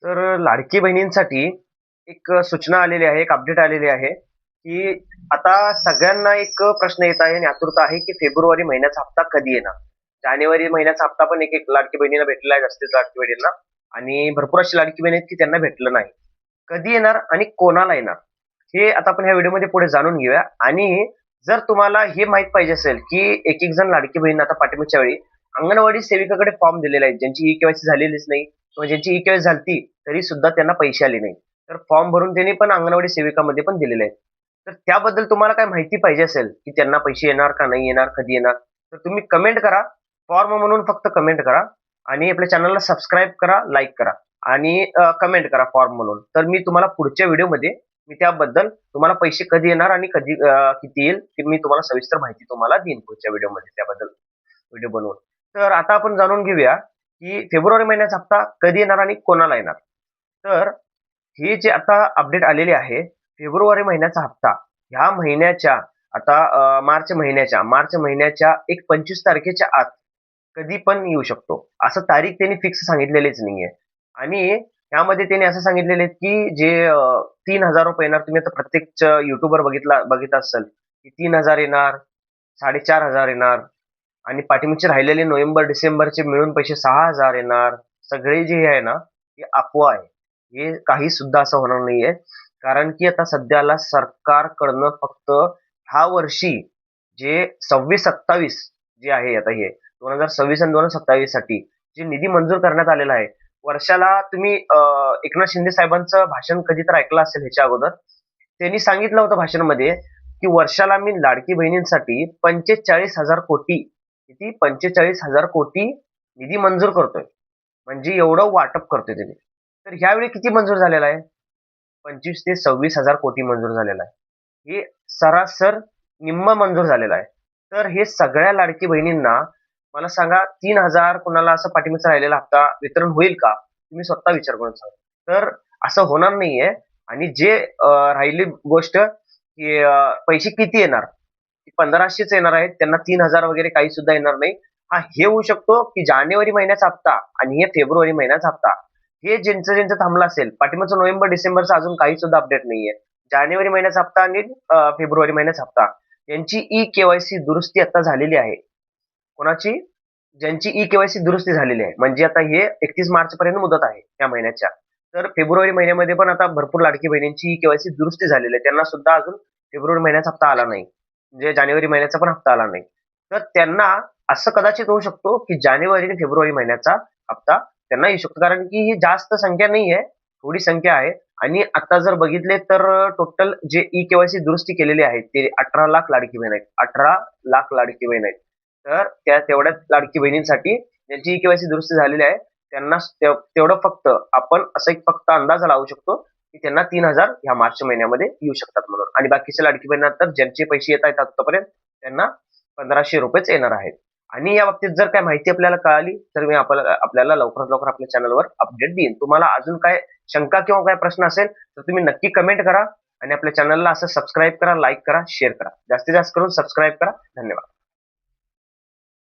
लाडकी बहिणींसाठी एक सूचना आलेली आहे, एक अपडेट आलेली आहे, की आता सगळ्यांना एक प्रश्न येत आहे आणि आतुरता आहे, की फेब्रुवारी महिन्याचा हप्ता कधी येणार? जानेवारी महिन्याचा हप्ता पण एक-एक लाडकी बहिणीला भेटलेला आहे, जास्तीत लाडकी बहिणींना आणि भरपूर अशी लाडकी बहिणी आहेत, की त्यांना भेटलं नाही. कधी येणार आणि कोणाला येणार? हे आता आपण ह्या व्हिडिओमध्ये पुढे जाणून घेऊया आणि जर तुम्हाला हे माहीत पाहिजे असेल, की एक-एक जण लाडकी बहीण आता पाठीमागच्या वेळी अंगणवाडी सेविकाकडे फॉर्म दिलेले आहेत, ज्यांची ई-के-वाय-सी झालेलीच नाही किंवा ज्यांची ई-के-वाय-सी झालती तरी सुद्धा त्यांना पैसे आले नाही. तर फॉर्म भरून त्यांनी पण अंगणवाडी सेविकामध्ये पण दिलेले आहेत. तर त्याबद्दल तुम्हाला काय माहिती पाहिजे असेल, की त्यांना पैसे येणार का नाही येणार, कधी येणार? तर तुम्ही कमेंट करा. फॉर्म म्हणून फक्त कमेंट करा आणि आपल्या चॅनलला सबस्क्राईब करा, लाईक करा आणि कमेंट करा फॉर्म म्हणून. तर मी तुम्हाला पुढच्या व्हिडिओमध्ये मी त्याबद्दल तुम्हाला पैसे कधी येणार आणि कधी किती येईल ते मी तुम्हाला सविस्तर माहिती तुम्हाला देईन पुढच्या व्हिडिओमध्ये त्याबद्दल व्हिडिओ बनवून. तर आता आपण जाणून घेऊया, की फेब्रुवारी महिन्याचा हप्ता कधी येणार आणि कोणाला येणार? तर हे जे आता अपडेट आलेले आहे, फेब्रुवारी महिन्याचा हप्ता ह्या महिन्याच्या आता मार्च महिन्याच्या एक 25 तारखेच्या आत कधी पण येऊ शकतो. असं तारीख त्यांनी फिक्स सांगितलेलीच नाहीये. आणि त्यामध्ये त्यांनी असं सांगितलेलं आहे, की जे ₹3000 येणार. तुम्ही आता प्रत्येक YouTubeवर बघित असाल, की 3000 येणार, 4500 येणार आणि पाठीमागचे राहिलेले नोव्हेंबर, डिसेंबरचे मिळून पैसे 6000 येणार. सगळे जे आहे ना, हे अफवा आहे. हे काही सुद्धा असं होणार नाहीये. कारण की आता सध्याला सरकारकडनं फक्त ह्या वर्षी जे 26-27 जे आहे आता हे 2026 आणि 2027 साठी जे निधी मंजूर करण्यात आलेला आहे. वर्षाला तुम्ही एकनाथ शिंदे साहेबांचं भाषण कधी तर ऐकलं असेल ह्याच्या अगोदर. त्यांनी सांगितलं होतं भाषणामध्ये, की वर्षाला मी लाडकी बहिणींसाठी 45,000 कोटी किती 45,000 कोटी निधी मंजूर करतोय. म्हणजे एवढं वाटप करतोय त्यांनी. तर ह्यावेळी किती मंजूर झालेला आहे? 25 ते 26,000 कोटी मंजूर झालेला आहे. हे सरासर निम्म मंजूर झालेलं आहे. तर हे सगळ्या लाडकी बहिणींना मला सांगा 3,000 कुणाला असं पाठीमागचा राहिलेला हप्ता वितरण होईल का? तुम्ही स्वतः विचार करून सांगा. तर असं होणार नाहीये आणि जे राहिली गोष्ट की पैसे किती येणार? 1500च येणार आहेत. त्यांना 3,000 वगैरे काही सुद्धा येणार नाही. हां, हे होऊ शकतो की जानेवारी महिन्याचा हप्ता आणि हे फेब्रुवारी महिन्याचा हप्ता हे ज्यांचं थांबलं असेल, पाठीमागचं नोव्हेंबर, डिसेंबरचा अजून काही सुद्धा अपडेट नाहीये. जानेवारी महिन्याचा हप्ता आणि फेब्रुवारी महिन्याचा हप्ता यांची ई-के-वाय-सी दुरुस्ती आता झालेली आहे. कोणाची? ज्यांची ई-के-वाय-सी दुरुस्ती झालेली आहे. म्हणजे आता हे 31 मार्चपर्यंत मुदत आहे या महिन्याच्या. तर फेब्रुवारी महिन्यामध्ये पण आता भरपूर लाडकी बहिणींची ई-के-वाय-सी दुरुस्ती झालेली आहे. त्यांना सुद्धा अजून फेब्रुवारी महिन्याचा हप्ता आला नाही. म्हणजे जानेवारी महिन्याचा पण हप्ता आला नाही. तर त्यांना असं कदाचित होऊ शकतो, की जानेवारी आणि फेब्रुवारी महिन्याचा हप्ता त्यांना येऊ शकतो. कारण की ही जास्त संख्या नाहीये, थोडी संख्या आहे आणि आता जर बघितले तर टोटल जे ई-के-वाय-सी दुरुस्ती केलेली आहे ते 18 लाख लाडकी बहीण आहेत. 18 लाख लाडकी बहीण आहेत. तर त्या तेवढ्याच लाडकी बहिणींसाठी ज्यांची ई-के-वाय-सी दुरुस्ती झालेली आहे, त्यांना तेवढं फक्त आपण असा एक फक्त अंदाज लावू शकतो, की त्यांना 3,000 ह्या मार्च महिन्यामध्ये येऊ शकतात म्हणून आणि बाकीच्या लाडकी बहिणींना तर ज्यांचे पैसे येत आहेत आतापर्यंत त्यांना ₹1,500 येणार आहेत. आणि या बाबतीत जर काही माहिती आपल्याला कळाली, तर मी आपल्याला लवकरात लवकर आपल्या चॅनलवर अपडेट देईन. तुम्हाला अजून काय शंका किंवा काही प्रश्न असेल, तर तुम्ही नक्की कमेंट करा आणि आपल्या चॅनलला असं सबस्क्राईब करा, लाईक करा, शेअर करा. जास्तीत जास्त करून सबस्क्राईब करा. धन्यवाद.